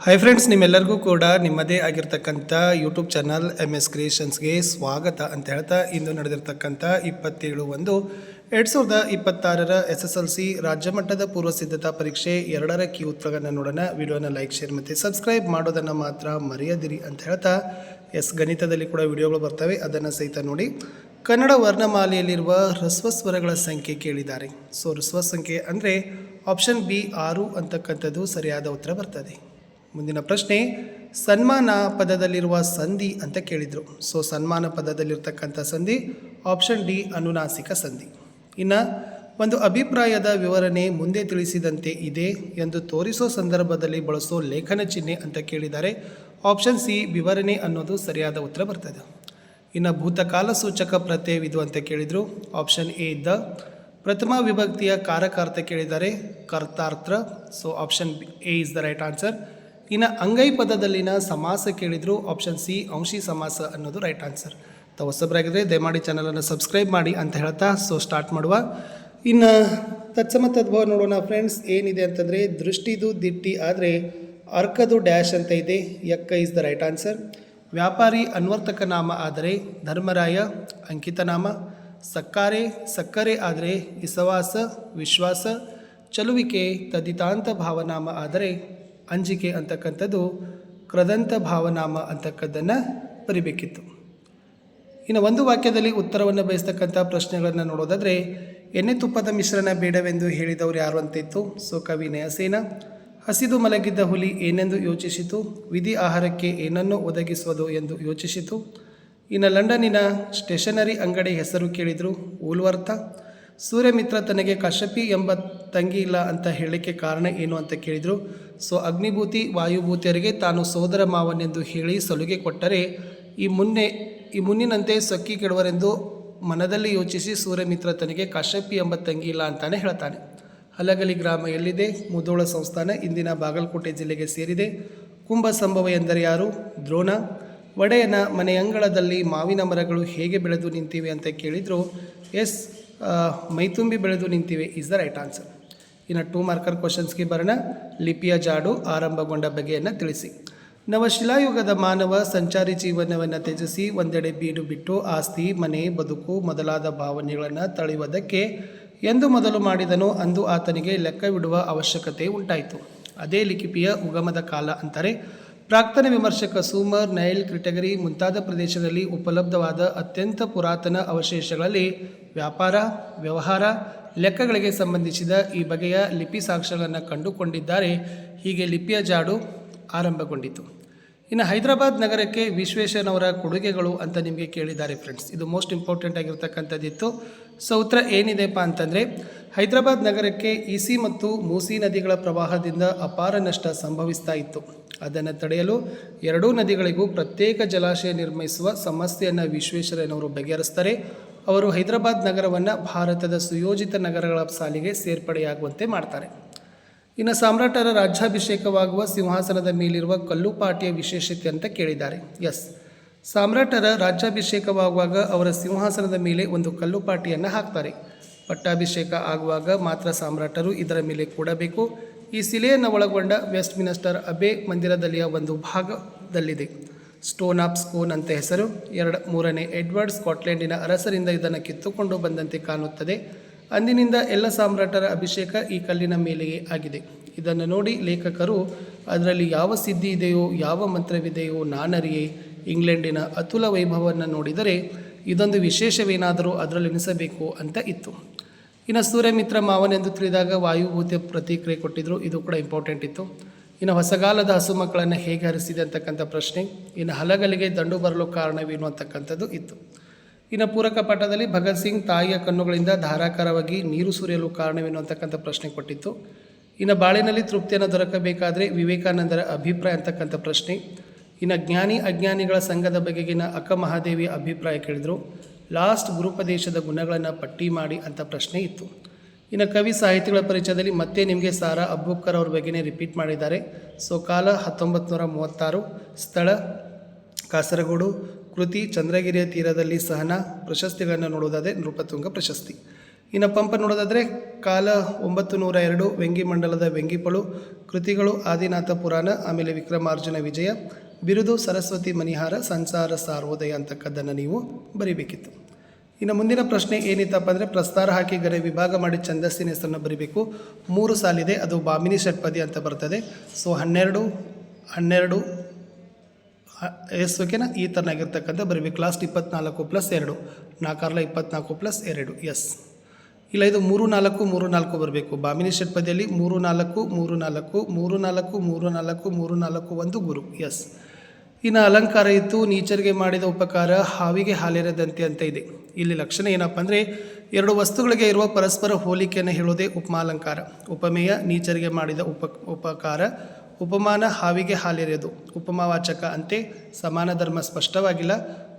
Hi friends, ನಿಮ್ಮೆಲ್ಲರಿಗೂ ಕೂಡ ನಿಮ್ಮದೇ ಆಗಿರ್ತಕ್ಕಂಥ ಯೂಟ್ಯೂಬ್ ಚಾನಲ್ MS ಕ್ರಿಯೇಷನ್ಸ್ಗೆ ಸ್ವಾಗತ ಅಂತ ಹೇಳ್ತಾ, ಇಂದು ನಡೆದಿರ್ತಕ್ಕಂಥ 27/1/2026 SSLC ರಾಜ್ಯ ಮಟ್ಟದ ಪೂರ್ವ ಸಿದ್ಧತಾ ಪರೀಕ್ಷೆ 2ರ ಕೀ ಉತ್ತರಗಳನ್ನು ನೋಡೋಣ. ವಿಡಿಯೋನ ಲೈಕ್, ಶೇರ್ ಮತ್ತು ಸಬ್ಸ್ಕ್ರೈಬ್ ಮಾಡೋದನ್ನು ಮಾತ್ರ ಮರೆಯದಿರಿ ಅಂತ ಹೇಳ್ತಾ, ಗಣಿತದಲ್ಲಿ ಕೂಡ ವಿಡಿಯೋಗಳು ಬರ್ತವೆ, ಅದನ್ನು ಸಹಿತ ನೋಡಿ. ಕನ್ನಡ ವರ್ಣಮಾಲೆಯಲ್ಲಿರುವ ಹ್ರಸ್ವ ಸ್ವರಗಳ ಸಂಖ್ಯೆ ಕೇಳಿದ್ದಾರೆ. ಸೊ ಹ್ರಸ್ವ ಸಂಖ್ಯೆ ಅಂದರೆ ಆಪ್ಷನ್ B 6 ಅಂತಕ್ಕಂಥದ್ದು ಸರಿಯಾದ ಉತ್ತರ ಬರ್ತದೆ. ಮುಂದಿನ ಪ್ರಶ್ನೆ, ಸನ್ಮಾನ ಪದದಲ್ಲಿರುವ ಸಂಧಿ ಅಂತ ಕೇಳಿದರು. ಸೊ ಸನ್ಮಾನ ಪದದಲ್ಲಿರ್ತಕ್ಕಂಥ ಸಂಧಿ ಆಪ್ಷನ್ D ಅನುನಾಸಿಕ ಸಂಧಿ. ಇನ್ನು ಒಂದು ಅಭಿಪ್ರಾಯದ ವಿವರಣೆ ಮುಂದೆ ತಿಳಿಸಿದಂತೆ ಇದೆ ಎಂದು ತೋರಿಸೋ ಸಂದರ್ಭದಲ್ಲಿ ಬಳಸೋ ಲೇಖನ ಚಿಹ್ನೆ ಅಂತ ಕೇಳಿದ್ದಾರೆ. ಆಪ್ಷನ್ C ವಿವರಣೆ ಅನ್ನೋದು ಸರಿಯಾದ ಉತ್ತರ ಬರ್ತದೆ. ಇನ್ನು ಭೂತಕಾಲ ಸೂಚಕ ಪ್ರತ್ಯಯವಿದು ಅಂತ ಕೇಳಿದರು. ಆಪ್ಷನ್ A ದ. ಪ್ರಥಮ ವಿಭಕ್ತಿಯ ಕಾರಕಾರ್ಥ ಕೇಳಿದ್ದಾರೆ, ಕರ್ತಾರ್ಥ. So option A is the right answer. ಇನ್ನು ಅಂಗೈ ಪದದಲ್ಲಿನ ಸಮಾಸ ಕೇಳಿದರು. ಆಪ್ಷನ್ C ಅಂಶಿ ಸಮಾಸ ಅನ್ನೋದು ರೈಟ್ ಆನ್ಸರ್. ತಾವು ಹೊಸಬರಾಗಿದ್ದರೆ ದಯಮಾಡಿ ಚಾನಲನ್ನು ಸಬ್ಸ್ಕ್ರೈಬ್ ಮಾಡಿ ಅಂತ ಹೇಳ್ತಾ ಸೊ ಸ್ಟಾರ್ಟ್ ಮಾಡುವ. ಇನ್ನು ತತ್ಸಮ ತದ್ಭವ ನೋಡೋಣ ಫ್ರೆಂಡ್ಸ್. ಏನಿದೆ ಅಂತಂದರೆ ದೃಷ್ಟಿದು ದಿಟ್ಟಿ ಆದರೆ ಅರ್ಕದು ಡ್ಯಾಶ್ ಅಂತ ಇದೆ. ಯಕ್ಕ ಇಸ್ ದ ರೈಟ್ ಆನ್ಸರ್. ವ್ಯಾಪಾರಿ ಅನ್ವರ್ತಕ ನಾಮ ಆದರೆ ಧರ್ಮರಾಯ ಅಂಕಿತ ನಾಮ. ಸಕ್ಕಾರೆ ಸಕ್ಕರೆ ಆದರೆ ಇಸವಾಸ ವಿಶ್ವಾಸ. ಚಲುವಿಕೆ ತದಿತಾಂತ ಭಾವನಾಮ ಆದರೆ ಅಂಜಿಕೆ ಅಂತಕ್ಕಂಥದ್ದು ಕ್ರದಂತ ಭಾವನಾಮ ಅಂತಕ್ಕದ್ದನ್ನು ಬರಿಬೇಕಿತ್ತು. ಇನ್ನು ಒಂದು ವಾಕ್ಯದಲ್ಲಿ ಉತ್ತರವನ್ನು ಬಯಸ್ತಕ್ಕಂಥ ಪ್ರಶ್ನೆಗಳನ್ನು ನೋಡೋದಾದರೆ, ಎಣ್ಣೆ ತುಪ್ಪದ ಮಿಶ್ರಣ ಬೇಡವೆಂದು ಹೇಳಿದವರು ಯಾರು ಅಂತಿತ್ತು. ಸೊ ಕವಿ ನಯಸೇನ. ಹಸಿದು ಮಲಗಿದ್ದ ಹುಲಿ ಏನೆಂದು ಯೋಚಿಸಿತು. ವಿಧಿ ಆಹಾರಕ್ಕೆ ಏನನ್ನು ಒದಗಿಸುವುದು ಎಂದು ಯೋಚಿಸಿತು. ಇನ್ನು ಲಂಡನ್ನಿನ ಸ್ಟೇಷನರಿ ಅಂಗಡಿ ಹೆಸರು ಕೇಳಿದರು, ಊಲ್ವರ್ಥ. ಸೂರ್ಯಮಿತ್ರ ತನಗೆ ಕಶ್ಯಪಿ ಎಂಬ ತಂಗಿ ಇಲ್ಲ ಅಂತ ಹೇಳಲಿಕ್ಕೆ ಕಾರಣ ಏನು ಅಂತ ಕೇಳಿದರು. ಸೊ ಅಗ್ನಿಭೂತಿ ವಾಯುಭೂತಿಯರಿಗೆ ತಾನು ಸೋದರ ಮಾವನೆಂದು ಹೇಳಿ ಸಲುಗೆ ಕೊಟ್ಟರೆ ಈ ಮುನ್ನಿನಂತೆ ಸೊಕ್ಕಿ ಕೆಡುವರೆಂದು ಮನದಲ್ಲಿ ಯೋಚಿಸಿ ಸೂರ್ಯಮಿತ್ರ ತನಗೆ ಕಶ್ಯಪಿ ಎಂಬ ತಂಗಿ ಇಲ್ಲ ಅಂತಾನೆ ಹೇಳ್ತಾನೆ. ಹಲಗಲಿ ಗ್ರಾಮ ಎಲ್ಲಿದೆ. ಮುಧೋಳ ಸಂಸ್ಥಾನ ಇಂದಿನ ಬಾಗಲಕೋಟೆ ಜಿಲ್ಲೆಗೆ ಸೇರಿದೆ. ಕುಂಭ ಸಂಭವ ಎಂದರೆ ಯಾರು. ದ್ರೋಣ. ಒಡೆಯನ ಮನೆಯಂಗಳದಲ್ಲಿ ಮಾವಿನ ಮರಗಳು ಹೇಗೆ ಬೆಳೆದು ನಿಂತಿವೆ ಅಂತ ಕೇಳಿದರು. ಎಸ್ ಮೈತುಂಬಿ ಬೆಳೆದು ನಿಂತಿವೆ ಇಸ್ ದ ರೈಟ್ ಆನ್ಸರ್. ಇನ್ನು 2 ಮಾರ್ಕರ್ ಕ್ವಶನ್ಸ್ಗೆ ಬರೋಣ. ಲಿಪಿಯ ಜಾಡು ಆರಂಭಗೊಂಡ ಬಗೆಯನ್ನು ತಿಳಿಸಿ. ನವಶಿಲಾಯುಗದ ಮಾನವ ಸಂಚಾರಿ ಜೀವನವನ್ನು ತ್ಯಜಿಸಿ ಒಂದೆಡೆ ಬೀಡು ಬಿಟ್ಟು ಆಸ್ತಿ ಮನೆ ಬದುಕು ಮೊದಲಾದ ಭಾವನೆಗಳನ್ನು ತಳೆಯುವುದಕ್ಕೆ ಎಂದು ಮೊದಲು ಮಾಡಿದನೋ ಅಂದು ಆತನಿಗೆ ಲೆಕ್ಕವಿಡುವ ಅವಶ್ಯಕತೆ ಉಂಟಾಯಿತು. ಅದೇ ಲಿಪಿಯ ಉಗಮದ ಕಾಲ ಅಂತಾರೆ. ಪ್ರಾಕ್ತನ ವಿಮರ್ಶಕ ಸೂಮರ್, ನೈಲ್, ಕ್ರಿಟಗರಿ ಮುಂತಾದ ಪ್ರದೇಶಗಳಲ್ಲಿ ಉಪಲಬ್ಧವಾದ ಅತ್ಯಂತ ಪುರಾತನ ಅವಶೇಷಗಳಲ್ಲಿ ವ್ಯಾಪಾರ ವ್ಯವಹಾರ ಲೆಕ್ಕಗಳಿಗೆ ಸಂಬಂಧಿಸಿದ ಈ ಬಗೆಯ ಲಿಪಿ ಸಾಕ್ಷ್ಯಗಳನ್ನು ಕಂಡುಕೊಂಡಿದ್ದಾರೆ. ಹೀಗೆ ಲಿಪಿಯ ಜಾಡು ಆರಂಭಗೊಂಡಿತು. ಇನ್ನು ಹೈದರಾಬಾದ್ ನಗರಕ್ಕೆ ವಿಶ್ವೇಶ್ವರನವರ ಕೊಡುಗೆಗಳು ಅಂತ ನಿಮಗೆ ಕೇಳಿದ್ದಾರೆ ಫ್ರೆಂಡ್ಸ್. ಇದು ಮೋಸ್ಟ್ ಇಂಪಾರ್ಟೆಂಟ್ ಆಗಿರ್ತಕ್ಕಂಥದ್ದಿತ್ತು. ಸೊ ಉತ್ತರ ಏನಿದೆಪ್ಪ ಅಂತಂದರೆ, ಹೈದರಾಬಾದ್ ನಗರಕ್ಕೆ ಈಸಿ ಮತ್ತು ಮೂಸಿ ನದಿಗಳ ಪ್ರವಾಹದಿಂದ ಅಪಾರ ನಷ್ಟ ಸಂಭವಿಸ್ತಾ ಇತ್ತು. ಅದನ್ನು ತಡೆಯಲು ಎರಡೂ ನದಿಗಳಿಗೂ ಪ್ರತ್ಯೇಕ ಜಲಾಶಯ ನಿರ್ಮಿಸುವ ಸಮಸ್ಯೆಯನ್ನು ವಿಶ್ವೇಶ್ವರಯ್ಯನವರು ಬಗೆಹರಿಸ್ತಾರೆ. ಅವರು ಹೈದರಾಬಾದ್ ನಗರವನ್ನು ಭಾರತದ ಸುಯೋಜಿತ ನಗರಗಳ ಸಾಲಿಗೆ ಸೇರ್ಪಡೆಯಾಗುವಂತೆ ಮಾಡ್ತಾರೆ. ಇನ್ನು ಸಾಮ್ರಾಟರ ರಾಜ್ಯಾಭಿಷೇಕವಾಗುವ ಸಿಂಹಾಸನದ ಮೇಲಿರುವ ಕಲ್ಲುಪಾಟಿಯ ವಿಶೇಷತೆ ಅಂತ ಕೇಳಿದ್ದಾರೆ. ಎಸ್, ಸಾಮ್ರಾಟರ ರಾಜ್ಯಾಭಿಷೇಕವಾಗುವಾಗ ಅವರ ಸಿಂಹಾಸನದ ಮೇಲೆ ಒಂದು ಕಲ್ಲುಪಾಟಿಯನ್ನು ಹಾಕ್ತಾರೆ. ಪಟ್ಟಾಭಿಷೇಕ ಆಗುವಾಗ ಮಾತ್ರ ಸಾಮ್ರಾಟರು ಇದರ ಮೇಲೆ ಕೂಡಬೇಕು. ಈ ಶಿಲೆಯನ್ನು ಒಳಗೊಂಡ ವೆಸ್ಟ್ ಮಿನಿಸ್ಟರ್ ಅಬೆ ಮಂದಿರದಲ್ಲಿಯ ಒಂದು ಭಾಗದಲ್ಲಿದೆ. ಸ್ಟೋನ್ ಆಫ್ ಸ್ಕೋನ್ ಅಂತ ಹೆಸರು. 3ನೇ ಎಡ್ವರ್ಡ್ ಸ್ಕಾಟ್ಲೆಂಡಿನ ಅರಸರಿಂದ ಇದನ್ನು ಕಿತ್ತುಕೊಂಡು ಬಂದಂತೆ ಕಾಣುತ್ತದೆ. ಅಂದಿನಿಂದ ಎಲ್ಲ ಸಾಮ್ರಾಟರ ಅಭಿಷೇಕ ಈ ಕಲ್ಲಿನ ಮೇಲೆಯೇ ಆಗಿದೆ. ಇದನ್ನು ನೋಡಿ ಲೇಖಕರು ಅದರಲ್ಲಿ ಯಾವ ಸಿದ್ಧಿ ಇದೆಯೋ ಯಾವ ಮಂತ್ರವಿದೆಯೋ ನಾನರಿಯೇ, ಇಂಗ್ಲೆಂಡಿನ ಅತುಲ ವೈಭವವನ್ನು ನೋಡಿದರೆ ಇದೊಂದು ವಿಶೇಷವೇನಾದರೂ ಅದರಲ್ಲಿ ಎನಿಸಬೇಕು ಅಂತ ಇತ್ತು. ಇನ್ನು ಸೂರ್ಯಮಿತ್ರ ಮಾವನೆಂದು ತಿಳಿದಾಗ ವಾಯುಭೂತಿಯ ಪ್ರತಿಕ್ರಿಯೆ ಕೊಟ್ಟಿದ್ದರು. ಇದು ಕೂಡ ಇಂಪಾರ್ಟೆಂಟ್ ಇತ್ತು. ಇನ್ನು ಹೊಸಗಾಲದ ಹಸು ಮಕ್ಕಳನ್ನು ಹೇಗೆ ಹರಿಸಿದೆ ಅಂತಕ್ಕಂಥ ಪ್ರಶ್ನೆ. ಇನ್ನು ಹಲಗಲಿಗೆ ದಂಡು ಬರಲು ಕಾರಣವೇನು ಅಂತಕ್ಕಂಥದ್ದು ಇತ್ತು. ಇನ್ನು ಪೂರಕ ಪಾಠದಲ್ಲಿ ಭಗತ್ ಸಿಂಗ್ ತಾಯಿಯ ಕಣ್ಣುಗಳಿಂದ ಧಾರಾಕಾರವಾಗಿ ನೀರು ಸುರಿಯಲು ಕಾರಣವೇನು ಅಂತಕ್ಕಂಥ ಪ್ರಶ್ನೆ ಕೊಟ್ಟಿತ್ತು. ಇನ್ನು ಬಾಳಿನಲ್ಲಿ ತೃಪ್ತಿಯನ್ನು ದೊರಕಬೇಕಾದರೆ ವಿವೇಕಾನಂದರ ಅಭಿಪ್ರಾಯ ಅಂತಕ್ಕಂಥ ಪ್ರಶ್ನೆ. ಇನ್ನು ಜ್ಞಾನಿ ಅಜ್ಞಾನಿಗಳ ಸಂಘದ ಬಗೆಗಿನ ಅಕ್ಕ ಮಹಾದೇವಿಯ ಅಭಿಪ್ರಾಯ ಕೇಳಿದರು. ಲಾಸ್ಟ್ ಗುರುಪದೇಶದ ಗುಣಗಳನ್ನು ಪಟ್ಟಿ ಮಾಡಿ ಅಂತ ಪ್ರಶ್ನೆ ಇತ್ತು. ಇನ್ನು ಕವಿ ಸಾಹಿತಿಗಳ ಪರಿಚಯದಲ್ಲಿ ಮತ್ತೆ ನಿಮಗೆ ಸಾರಾ ಅಬ್ಬುಕ್ಕರ್ ಅವ್ರ ಬಗ್ಗೆನೇ ರಿಪೀಟ್ ಮಾಡಿದ್ದಾರೆ. ಸೊ ಕಾಲ 1936, ಸ್ಥಳ ಕಾಸರಗೋಡು, ಕೃತಿ ಚಂದ್ರಗಿರಿಯ ತೀರದಲ್ಲಿ ಸಹನಾ. ಪ್ರಶಸ್ತಿಗಳನ್ನು ನೋಡುವುದಾದರೆ ನೃಪತುಂಗ ಪ್ರಶಸ್ತಿ. ಇನ್ನು ಪಂಪ ನೋಡೋದಾದರೆ ಕಾಲ 902 ವೆಂಗಿ ಮಂಡಲದ ವೆಂಗಿಪಳು, ಕೃತಿಗಳು ಆದಿನಾಥ ಪುರಾಣ, ಆಮೇಲೆ ವಿಕ್ರಮಾರ್ಜುನ ವಿಜಯ, ಬಿರುದು ಸರಸ್ವತಿ ಮಣಿಹಾರ, ಸಂಸಾರ ಸಾರ್ವೋದಯ ಅಂತಕ್ಕದ್ದನ್ನು ನೀವು ಬರಿಬೇಕಿತ್ತು. ಇನ್ನು ಮುಂದಿನ ಪ್ರಶ್ನೆ ಏನಿತ್ತಪ್ಪ ಅಂದರೆ ಪ್ರಸ್ತಾರ ಹಾಕಿ ಗರೆ ವಿಭಾಗ ಮಾಡಿ ಛಂದಸ್ಸಿನ ಹೆಸರನ್ನು ಬರಿಬೇಕು. 3 ಸಾಲಿದೆ, ಅದು ಭಾಮಿನಿ ಷಟ್ಪದಿ ಅಂತ ಬರ್ತದೆ. ಸೊ 12 ಓಕೆನಾ, ಈ ಥರನಾಗಿರ್ತಕ್ಕಂಥ ಬರೀಬೇಕು. Last 24 + 2, 4 24 + 2, yes. ಇಲ್ಲ, ಇದು 3 4 3 4 ಬರಬೇಕು. ಭಾಮಿನಿ ಷಟ್ಪದಿಯಲ್ಲಿ 3 4 3 4 3 4 3 4 3 4 1 ಗುರು, ಎಸ್. ಇನ್ನು ಅಲಂಕಾರ ಇತ್ತು, ನೀಚರಿಗೆ ಮಾಡಿದ ಉಪಕಾರ, ಹಾವಿಗೆ ಹಾಲೆರೆದಂತೆ ಅಂತ ಇದೆ. ಇಲ್ಲಿ ಲಕ್ಷಣ ಏನಪ್ಪ ಅಂದರೆ 2 ವಸ್ತುಗಳಿಗೆ ಇರುವ ಪರಸ್ಪರ ಹೋಲಿಕೆಯನ್ನು ಹೇಳೋದೇ ಉಪಮಾಲಂಕಾರ. ಉಪಮೇಯ ನೀಚರಿಗೆ ಮಾಡಿದ ಉಪಕಾರ, ಉಪಮಾನ ಹಾವಿಗೆ ಹಾಲೆರೆದು. ಉಪಮಾವಾಚಕ ಅಂತೆ ಸಮಾನ ಧರ್ಮ ಸ್ಪಷ್ಟವಾಗಿಲ್ಲ.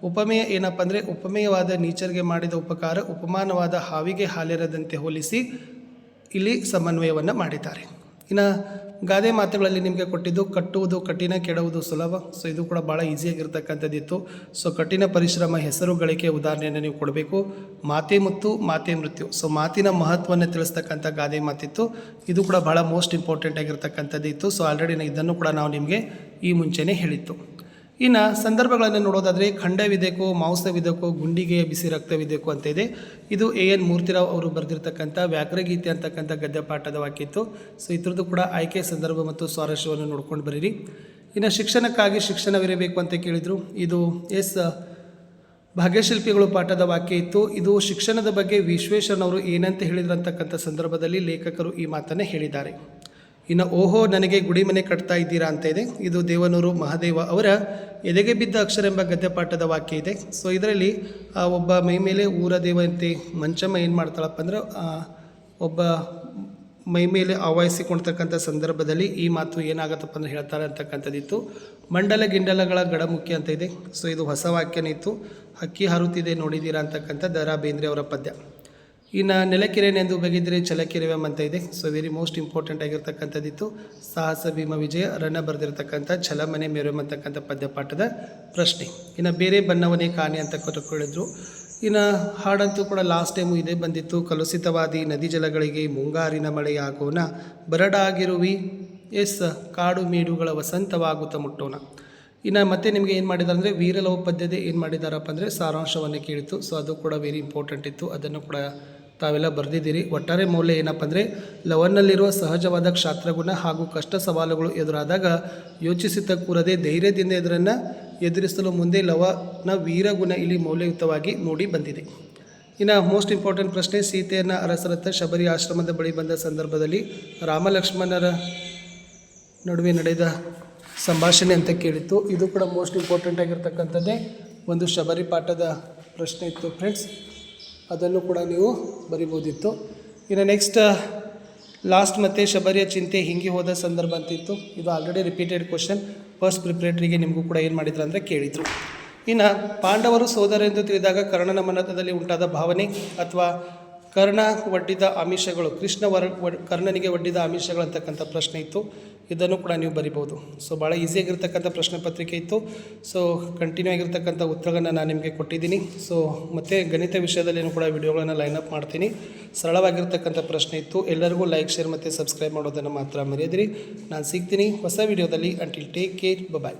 ಉಪಮೇಯ ಏನಪ್ಪ ಅಂದರೆ ಉಪಮೇಯವಾದ ನೀಚರಿಗೆ ಮಾಡಿದ ಉಪಕಾರ ಉಪಮಾನವಾದ ಹಾವಿಗೆ ಹಾಲೆರೆದಂತೆ ಹೋಲಿಸಿ ಇಲ್ಲಿ ಸಮನ್ವಯವನ್ನು ಮಾಡಿದ್ದಾರೆ. ಇನ್ನು ಗಾದೆ ಮಾತುಗಳಲ್ಲಿ ನಿಮಗೆ ಕೊಟ್ಟಿದ್ದು ಕಟ್ಟುವುದು ಕಠಿಣ, ಕೆಡುವುದು ಸುಲಭ. ಸೊ ಇದು ಕೂಡ ಭಾಳ ಈಸಿಯಾಗಿರ್ತಕ್ಕಂಥದ್ದಿತ್ತು. ಸೊ ಕಠಿಣ ಪರಿಶ್ರಮ, ಹೆಸರು ಗಳಿಕೆ ಉದಾಹರಣೆಯನ್ನು ನೀವು ಕೊಡಬೇಕು. ಮಾತೆ ಮುತ್ತು, ಮಾತೆ ಮೃತ್ಯು. ಸೊ ಮಾತಿನ ಮಹತ್ವವನ್ನು ತಿಳಿಸ್ತಕ್ಕಂಥ ಗಾದೆ ಮಾತಿತ್ತು. ಇದು ಕೂಡ ಭಾಳ ಮೋಸ್ಟ್ ಇಂಪಾರ್ಟೆಂಟ್ ಆಗಿರ್ತಕ್ಕಂಥದ್ದಿತ್ತು. ಸೊ ಆಲ್ರೆಡಿ ಇದನ್ನು ಕೂಡ ನಾವು ನಿಮಗೆ ಈ ಮುಂಚೆನೇ ಹೇಳಿತ್ತು. ಇನ್ನು ಸಂದರ್ಭಗಳನ್ನು ನೋಡೋದಾದರೆ ಖಂಡವಿದೆಕೋ, ಮಾಂಸವಿದೆಕೋ, ಗುಂಡಿಗೆಯ ಬಿಸಿ ರಕ್ತವಿದೆಕೋ ಅಂತ ಇದೆ. ಇದು AN ಮೂರ್ತಿರಾವ್ ಅವರು ಬರೆದಿರ್ತಕ್ಕಂಥ ವ್ಯಾಘ್ರಗೀತೆ ಅಂತಕ್ಕಂಥ ಗದ್ಯಪಾಠದ ವಾಕ್ಯ ಇತ್ತು. ಸೊ ಇದ್ರದ್ದು ಕೂಡ ಆಯ್ಕೆ, ಸಂದರ್ಭ ಮತ್ತು ಸ್ವಾರಸ್ಯವನ್ನು ನೋಡ್ಕೊಂಡು ಬರೀರಿ. ಇನ್ನು ಶಿಕ್ಷಣಕ್ಕಾಗಿ ಶಿಕ್ಷಣವಿರಬೇಕು ಅಂತ ಕೇಳಿದರು. ಇದು ಭಾಗ್ಯಶಿಲ್ಪಿಗಳು ಪಾಠದ ವಾಕ್ಯ ಇತ್ತು. ಇದು ಶಿಕ್ಷಣದ ಬಗ್ಗೆ ವಿಶ್ವೇಶ್ವರನವರು ಏನಂತ ಹೇಳಿದ್ರು ಅಂತಕ್ಕಂಥ ಸಂದರ್ಭದಲ್ಲಿ ಲೇಖಕರು ಈ ಮಾತನ್ನು ಹೇಳಿದ್ದಾರೆ. ಇನ್ನು ಓಹೋ ನನಗೆ ಗುಡಿಮನೆ ಕಟ್ತಾ ಇದ್ದೀರಾ ಅಂತ ಇದೆ. ಇದು ದೇವನೂರು ಮಹಾದೇವ ಅವರ ಎದೆಗೆ ಬಿದ್ದ ಅಕ್ಷರ ಎಂಬ ಗದ್ಯಪಾಠದ ವಾಕ್ಯ ಇದೆ. ಸೊ ಇದರಲ್ಲಿ ಒಬ್ಬ ಮೈ ಮೇಲೆ ಊರ ದೇವಂತೆ ಮಂಚಮ್ಮ ಏನು ಮಾಡ್ತಾಳಪ್ಪ ಅಂದ್ರೆ ಒಬ್ಬ ಮೈ ಮೇಲೆ ಆವಾಹಿಸಿಕೊಳ್ತಕ್ಕಂಥ ಸಂದರ್ಭದಲ್ಲಿ ಈ ಮಾತು ಏನಾಗತ್ತಪ್ಪ ಅಂದ್ರೆ ಹೇಳ್ತಾರೆ ಅಂತಕ್ಕಂಥದ್ದಿತ್ತು. ಮಂಡಲ ಗಿಂಡಲಗಳ ಗಡಮುಖ್ಯ ಅಂತ ಇದೆ. ಸೊ ಇದು ಹೊಸ ವಾಕ್ಯನಿತ್ತು. ಹಕ್ಕಿ ಹಾರುತ್ತಿದೆ ನೋಡಿದ್ದೀರಾ ಅಂತಕ್ಕಂಥ ದ.ರಾ. ಬೇಂದ್ರೆ ಅವರ ಪದ್ಯ. ಇನ್ನು ನೆಲಕೆರೆನೆಂದು ಬಗೆದಿರೆ ಛಲಕೆರೆವೆಂ ಅಂತ ಇದೆ. ಸೊ ವೆರಿ ಮೋಸ್ಟ್ ಇಂಪಾರ್ಟೆಂಟ್ ಆಗಿರ್ತಕ್ಕಂಥದ್ದಿತ್ತು. ಸಾಹಸ ಭೀಮ ವಿಜಯ ರನ್ನ ಬರೆದಿರ್ತಕ್ಕಂಥ ಛಲಮನೆ ಮೆರೆಂ ಅಂತಕ್ಕಂಥ ಪದ್ಯಪಾಠದ ಪ್ರಶ್ನೆ. ಇನ್ನು ಬೇರೆ ಬಣ್ಣವನೇ ಕಾಣೆ ಅಂತ ಕೇಳಿದ್ರು. ಇನ್ನು ಹಾಡಂತೂ ಕೂಡ ಲಾಸ್ಟ್ ಟೈಮು ಇದೇ ಬಂದಿತ್ತು. ಕಲುಷಿತವಾದಿ ನದಿ ಜಲಗಳಿಗೆ ಮುಂಗಾರಿನ ಮಳೆಯಾಗೋಣ, ಬರಡಾಗಿರುವಿ ಎಸ್ ಕಾಡು ಮೇಡುಗಳ ವಸಂತವಾಗುತ್ತ ಮುಟ್ಟೋಣ. ಇನ್ನು ಮತ್ತೆ ನಿಮಗೆ ಏನು ಮಾಡಿದ್ದಾರೆ ಅಂದರೆ ವೀರಲವ ಪದ್ಯದ ಏನು ಮಾಡಿದಾರಪ್ಪ ಅಂದರೆ ಸಾರಾಂಶವನ್ನು ಕೇಳಿತ್ತು. ಸೊ ಅದು ಕೂಡ ವೆರಿ ಇಂಪಾರ್ಟೆಂಟ್ ಇತ್ತು. ಅದನ್ನು ಕೂಡ ತಾವೆಲ್ಲ ಬರೆದಿದ್ದೀರಿ. ಒಟ್ಟಾರೆ ಮೌಲ್ಯ ಏನಪ್ಪ ಅಂದರೆ ಲವನ್ನಲ್ಲಿರುವ ಸಹಜವಾದ ಕ್ಷಾತ್ರಗುಣ ಹಾಗೂ ಕಷ್ಟ ಸವಾಲುಗಳು ಎದುರಾದಾಗ ಯೋಚಿಸುತ್ತಾ ಕೂರದೆ ಧೈರ್ಯದಿಂದ ಇದನ್ನು ಎದುರಿಸಲು ಮುಂದೆ ಲವನ ವೀರಗುಣ ಇಲ್ಲಿ ಮೌಲ್ಯಯುತವಾಗಿ ಮೂಡಿ ಬಂದಿದೆ. ಇನ್ನು ಮೋಸ್ಟ್ ಇಂಪಾರ್ಟೆಂಟ್ ಪ್ರಶ್ನೆ, ಸೀತೆಯನ್ನು ಅರಸರತ್ತ ಶಬರಿ ಆಶ್ರಮದ ಬಳಿ ಬಂದ ಸಂದರ್ಭದಲ್ಲಿ ರಾಮಲಕ್ಷ್ಮಣರ ನಡುವೆ ನಡೆದ ಸಂಭಾಷಣೆ ಅಂತ ಕೇಳಿತ್ತು. ಇದು ಕೂಡ ಮೋಸ್ಟ್ ಇಂಪಾರ್ಟೆಂಟ್ ಆಗಿರ್ತಕ್ಕಂಥದ್ದೇ ಒಂದು ಶಬರಿ ಪಾಠದ ಪ್ರಶ್ನೆ ಇತ್ತು ಫ್ರೆಂಡ್ಸ್. ಅದನ್ನು ಕೂಡ ನೀವು ಬರಿಬೋದಿತ್ತು. ಇನ್ನು ನೆಕ್ಸ್ಟ್ ಲಾಸ್ಟ್ ಮತ್ತು ಶಬರಿಯ ಚಿಂತೆ ಹಿಂಗೆ ಹೋದ ಸಂದರ್ಭ ಅಂತಿತ್ತು. ಇದು ಆಲ್ರೆಡಿ ರಿಪೀಟೆಡ್ ಕ್ವಶನ್. ಫಸ್ಟ್ ಪ್ರಿಪ್ರೇಟರಿಗೆ ನಿಮಗೂ ಕೂಡ ಏನು ಮಾಡಿದ್ರು ಅಂದರೆ ಕೇಳಿದರು. ಇನ್ನು ಪಾಂಡವರು ಸೋದರೆಂದು ತಿಳಿದಾಗ ಕರ್ಣನ ಮನದಲ್ಲಿ ಉಂಟಾದ ಭಾವನೆ ಅಥವಾ ಕರ್ಣ ಒಡ್ಡಿದ ಆಮಿಷಗಳು, ಕರ್ಣನಿಗೆ ಒಡ್ಡಿದ ಆಮಿಷಗಳು ಅಂತಕ್ಕಂಥ ಪ್ರಶ್ನೆ ಇತ್ತು. ಇದನ್ನು ಕೂಡ ನೀವು ಬರಿಬೋದು. ಸೊ ಭಾಳ ಈಸಿಯಾಗಿರ್ತಕ್ಕಂಥ ಪ್ರಶ್ನೆ ಪತ್ರಿಕೆ ಇತ್ತು. ಸೊ ಕಂಟಿನ್ಯೂ ಆಗಿರ್ತಕ್ಕಂಥ ಉತ್ತರಗಳನ್ನು ನಾನು ನಿಮಗೆ ಕೊಟ್ಟಿದ್ದೀನಿ. ಸೊ ಮತ್ತು ಗಣಿತ ವಿಷಯದಲ್ಲಿ ಕೂಡ ವಿಡಿಯೋಗಳನ್ನು ಲೈನಪ್ ಮಾಡ್ತೀನಿ. ಸರಳವಾಗಿರ್ತಕ್ಕಂಥ ಪ್ರಶ್ನೆ ಇತ್ತು. ಎಲ್ಲರಿಗೂ ಲೈಕ್, ಶೇರ್ ಮತ್ತು ಸಬ್ಸ್ಕ್ರೈಬ್ ಮಾಡೋದನ್ನು ಮಾತ್ರ ಮರೆಯದಿರಿ. ನಾನು ಸಿಗ್ತೀನಿ ಹೊಸ ವಿಡಿಯೋದಲ್ಲಿ. ಅಂಟಿಲ್ ಟೇಕ್ ಕೇರ್, ಬಾಯ್.